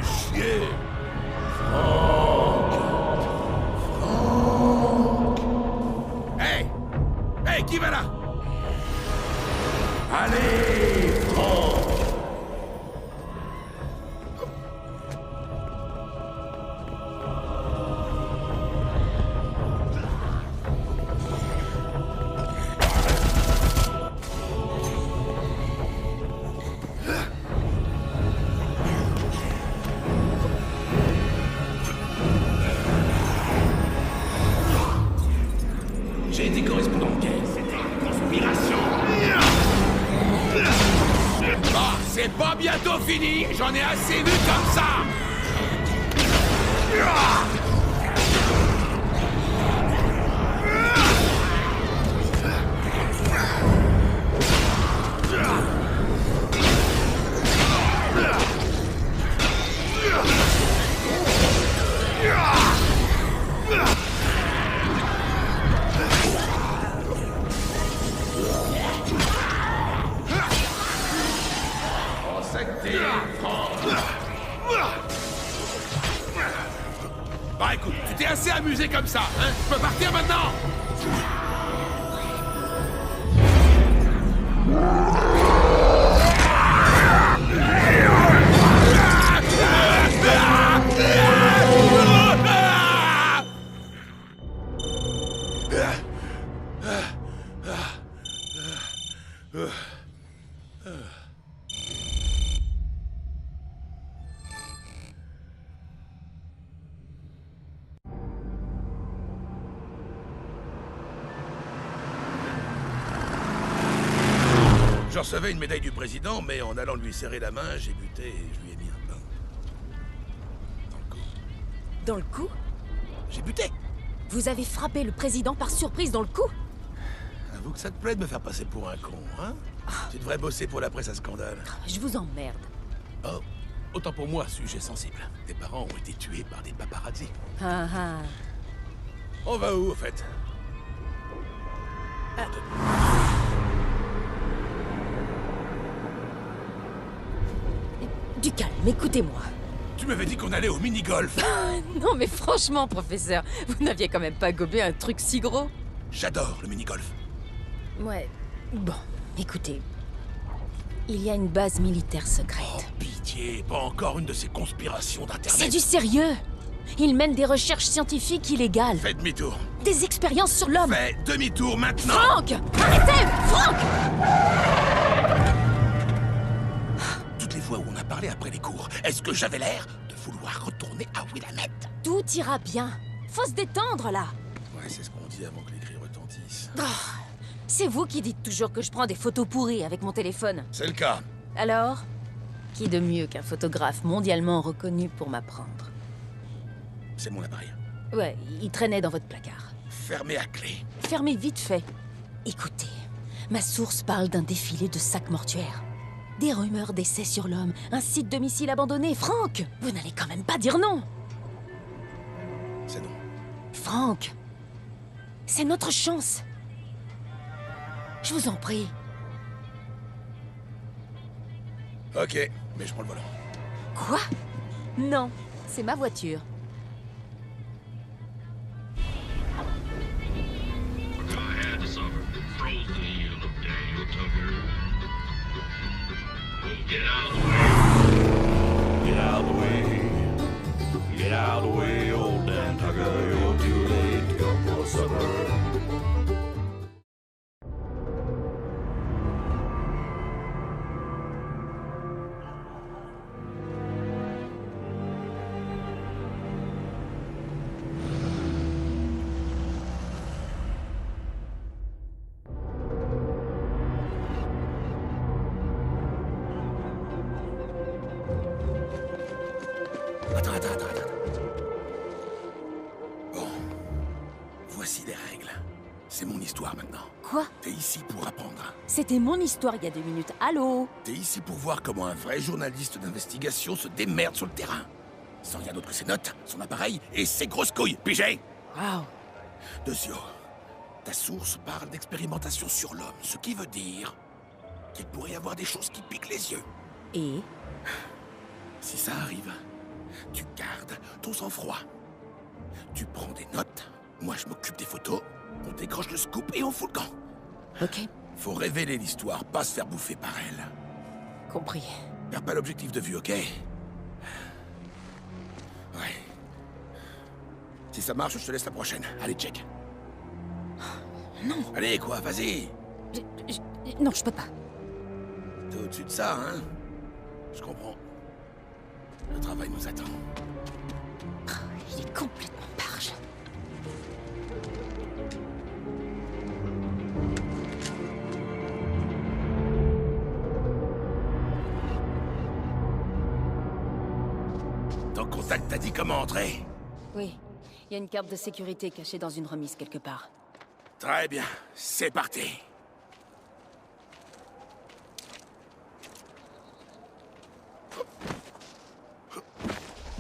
chier. Hey! Hey, qui va là? Allez, Franck! J'ai été correspondant de guerre, c'était une conspiration. Bah, c'est pas bientôt fini. J'en ai assez vu comme ça. Bah écoute, tu t'es assez amusé comme ça, hein? Tu peux partir maintenant! Je recevais une médaille du président, mais en allant lui serrer la main, j'ai buté et je lui ai mis un pain. Dans le cou. Dans le cou? J'ai buté! Vous avez frappé le président par surprise dans le cou? Avoue que ça te plaît de me faire passer pour un con, hein? Tu devrais bosser pour la presse à scandale. Je vous emmerde. Oh, autant pour moi, sujet sensible. Tes parents ont été tués par des paparazzi. Ah ah. On va où, au fait? Du calme, écoutez-moi. Tu m'avais dit qu'on allait au mini-golf. Non mais franchement, professeur, vous n'aviez quand même pas gobé un truc si gros? J'adore le mini-golf. Ouais. Bon, écoutez. Il y a une base militaire Oh, secrète. pitié, pas encore une de ces conspirations d'Internet. C'est du sérieux! Ils mènent des recherches scientifiques illégales. Fais demi-tour. Des expériences sur l'homme. Fais demi-tour maintenant. Franck! Arrêtez! Franck! Toutes les fois où on a parlé après les cours, est-ce que j'avais l'air de vouloir retourner à Willamette? Tout ira bien. Faut se détendre, là. Ouais, c'est ce qu'on dit avant que les cris retentissent. C'est vous qui dites toujours que je prends des photos pourries avec mon téléphone. C'est le cas. Alors, qui de mieux qu'un photographe mondialement reconnu pour m'apprendre? C'est mon appareil. Ouais, il traînait dans votre placard. Fermé à clé. Fermez vite fait. Écoutez, ma source parle d'un défilé de sacs mortuaires. Des rumeurs d'essais sur l'homme, un site de missiles abandonné. Franck, vous n'allez quand même pas dire non. C'est non. Franck, c'est notre chance. Je vous en prie. Ok, mais je prends le volant. Quoi? Non, c'est ma voiture. I had to suffer. Frozen, you look Daniel Tucker. Get out of the way. Get out of the way. Get out of the way, old Dan Tucker. You're too late to go for supper. Attends. Bon. Voici les règles. C'est mon histoire maintenant. Quoi? T'es ici pour apprendre. C'était mon histoire il y a 2 minutes. Allô? T'es ici pour voir comment un vrai journaliste d'investigation se démerde sur le terrain. Sans rien d'autre que ses notes, son appareil et ses grosses couilles. Pigé? Waouh. Dezio, ta source parle d'expérimentation sur l'homme, ce qui veut dire qu'il pourrait y avoir des choses qui piquent les yeux. Et? Si ça arrive, Tu gardes ton sang-froid. Tu prends des notes, moi je m'occupe des photos, on décroche le scoop et on fout le camp. Ok, Faut révéler l'histoire, pas se faire bouffer par elle. compris. Perds pas l'objectif de vue, ok? Ouais. Si ça marche, je te laisse la prochaine. Allez, check. Non, Allez, quoi, vas-y. non, je peux pas. T'es au-dessus de ça, hein? Je comprends. Le travail nous attend. Il est complètement barge. Ton contact t'a dit comment entrer? Oui, il y a une carte de sécurité cachée dans une remise quelque part. Très bien, c'est parti.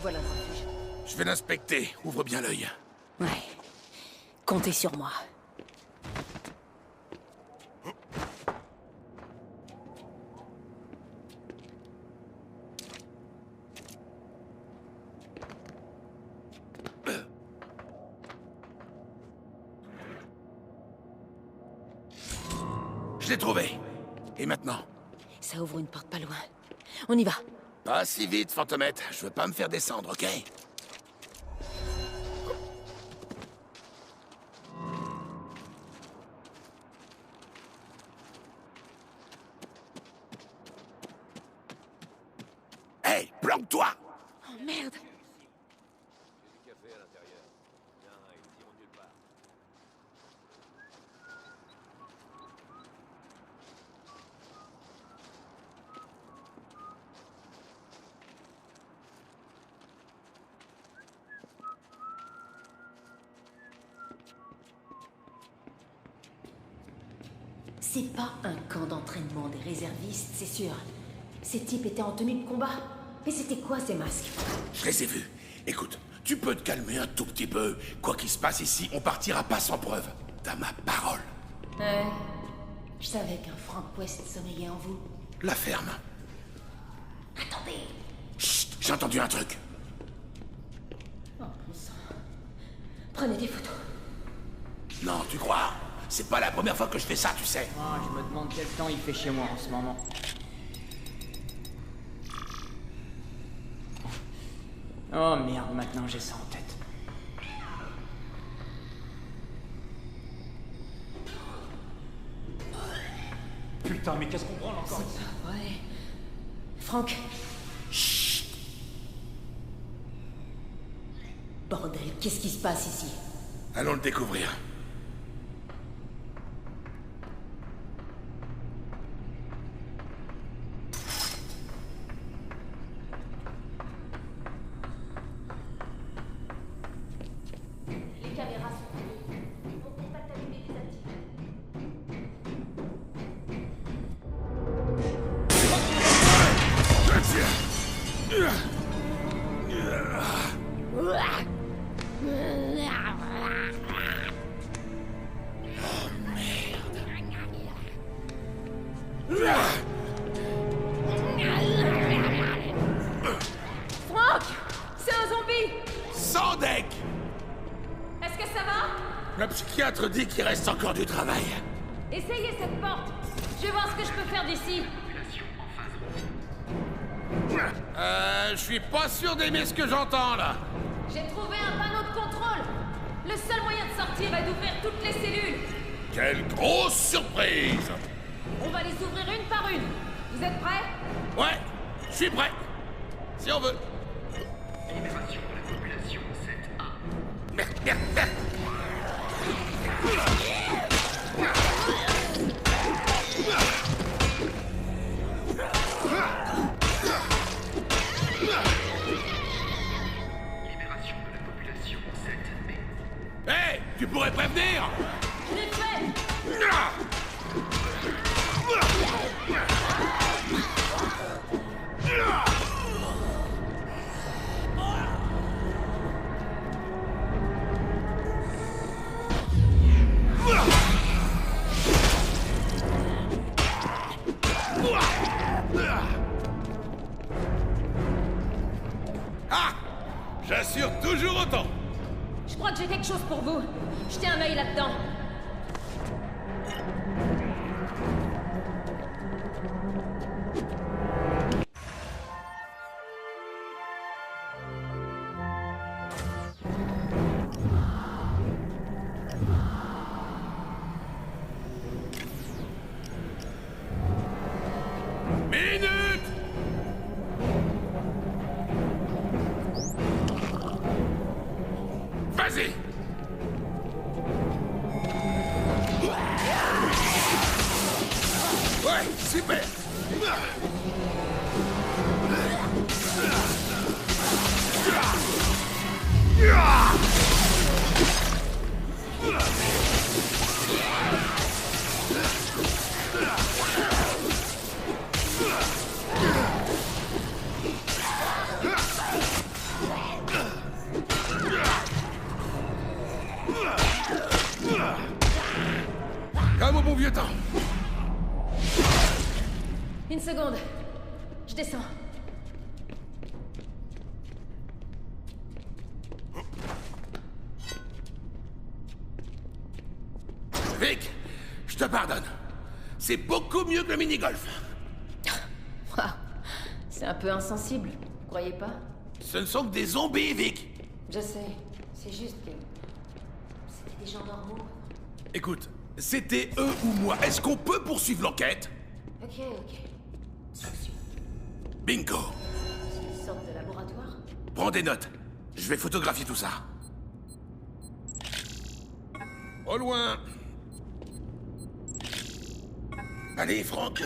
Voilà le refuge. Je vais l'inspecter, ouvre bien l'œil. Ouais, comptez sur moi. Je l'ai trouvé. Et maintenant? Ça ouvre une porte pas loin. On y va. Pas si vite, Fantomette. Je veux pas me faire descendre, ok? Hey, planque-toi! Oh merde! C'est pas un camp d'entraînement des réservistes, c'est sûr. Ces types étaient en tenue de combat. Mais c'était quoi ces masques? Je les ai vus. Écoute, tu peux te calmer un tout petit peu. Quoi qu'il se passe ici, on partira pas sans preuve. T'as ma parole. Ouais. Je savais qu'un Frank West sommeillait en vous. La ferme. Attendez! Chut, j'ai entendu un truc. Oh, bon sang. Prenez des photos. Non, tu crois? C'est pas la première fois que je fais ça, tu sais. Oh, je me demande quel temps il fait chez moi en ce moment. Oh merde, maintenant j'ai ça en tête. Putain, mais qu'est-ce qu'on branle encore ici? Ouais. Franck. Chut. Bordel, qu'est-ce qui se passe ici? Allons le découvrir. Les caméras sont activées. Mon contact allumé désactivé. Franck! C'est un zombie! Sans deck! Est-ce que ça va? Le psychiatre dit qu'il reste encore du travail. Essayez cette porte. Je vais voir ce que je peux faire d'ici. Je suis pas sûr d'aimer ce que j'entends, là. J'ai trouvé un panneau de contrôle. Le seul moyen de sortir est d'ouvrir toutes les cellules. Quelle grosse surprise! On va les ouvrir une par une. Vous êtes prêts? Ouais, je suis prêt. Si on veut. Libération de la population 7A. Merde, merde, merde. Libération de la population 7B. Hé, tu pourrais prévenir! Vite fait! Ah! Ah! J'assure toujours autant! Je crois que j'ai quelque chose pour vous. Jetez un œil là-dedans. Minute! Vas-y! Ouais, super! Comme au bon vieux temps. Une seconde. Je descends. Vic, je te pardonne. C'est beaucoup mieux que le mini-golf. Ah, c'est un peu insensible, vous croyez pas? Ce ne sont que des zombies, Vic. Je sais, c'est juste que... C'était des gens normaux. Écoute, c'était eux ou moi. Est-ce qu'on peut poursuivre l'enquête? Ok. Bingo. C'est une sorte de laboratoire? Prends des notes. Je vais photographier tout ça. Au loin. Allez, Franck.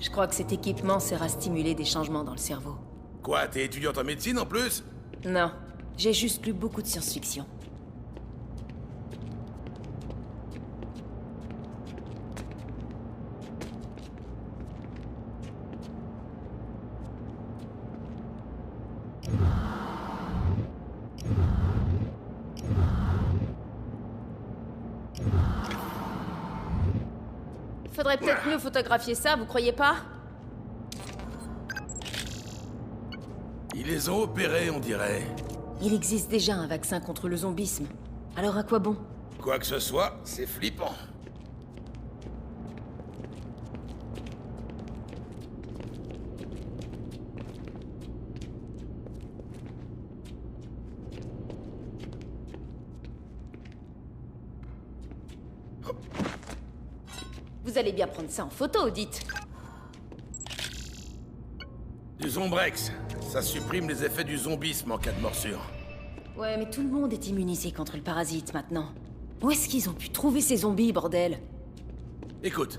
Je crois que cet équipement sert à stimuler des changements dans le cerveau. Quoi, t'es étudiante en médecine en plus? Non, j'ai juste lu beaucoup de science-fiction. Faudrait peut-être mieux photographier ça, vous croyez pas? Ils les ont opérés, on dirait. Il existe déjà un vaccin contre le zombisme. Alors à quoi bon? Quoi que ce soit, c'est flippant. Vous allez bien prendre ça en photo, dites. Du Zombrex. Ça supprime les effets du zombisme en cas de morsure. Ouais, mais tout le monde est immunisé contre le parasite maintenant. Où est-ce qu'ils ont pu trouver ces zombies, bordel? Écoute,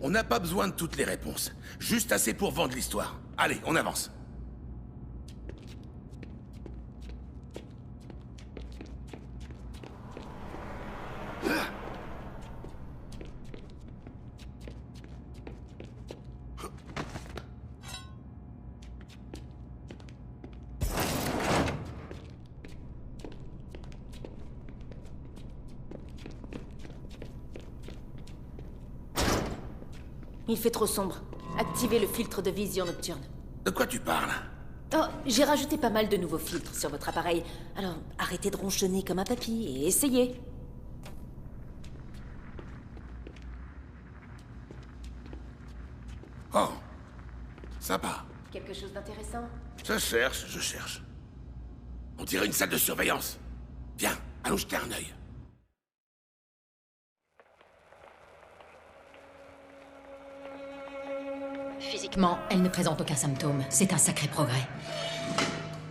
on n'a pas besoin de toutes les réponses. Juste assez pour vendre l'histoire. Allez, on avance. Il fait trop sombre. Activez le filtre de vision nocturne. De quoi tu parles? Oh, j'ai rajouté pas mal de nouveaux filtres sur votre appareil. Alors, arrêtez de ronchonner comme un papy et essayez. Oh, sympa. Quelque chose d'intéressant? Je cherche. On dirait une salle de surveillance. Viens, allons jeter un œil. Physiquement, elle ne présente aucun symptôme. C'est un sacré progrès.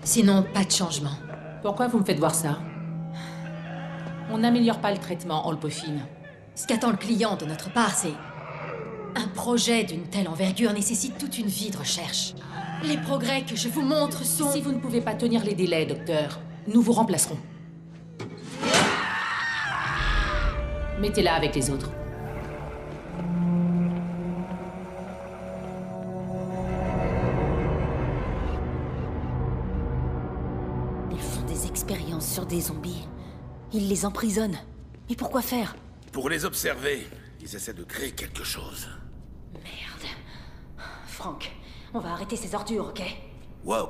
Sinon, pas de changement. Pourquoi vous me faites voir ça? On n'améliore pas le traitement, on le peaufine. Ce qu'attend le client de notre part, c'est... Un projet d'une telle envergure nécessite toute une vie de recherche. Les progrès que je vous montre sont... Si vous ne pouvez pas tenir les délais, docteur, nous vous remplacerons. Mettez-la avec les autres. Ils font des expériences sur des zombies. Ils les emprisonnent. Mais pourquoi faire? Pour les observer, ils essaient de créer quelque chose. Merde. Franck, On va arrêter ces ordures, ok? Wow.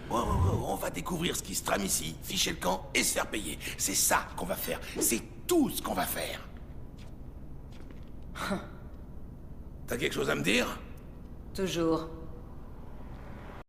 Wow, on va découvrir ce qui se trame ici, ficher le camp et se faire payer. C'est ça qu'on va faire. C'est tout ce qu'on va faire. T'as quelque chose à me dire? Toujours.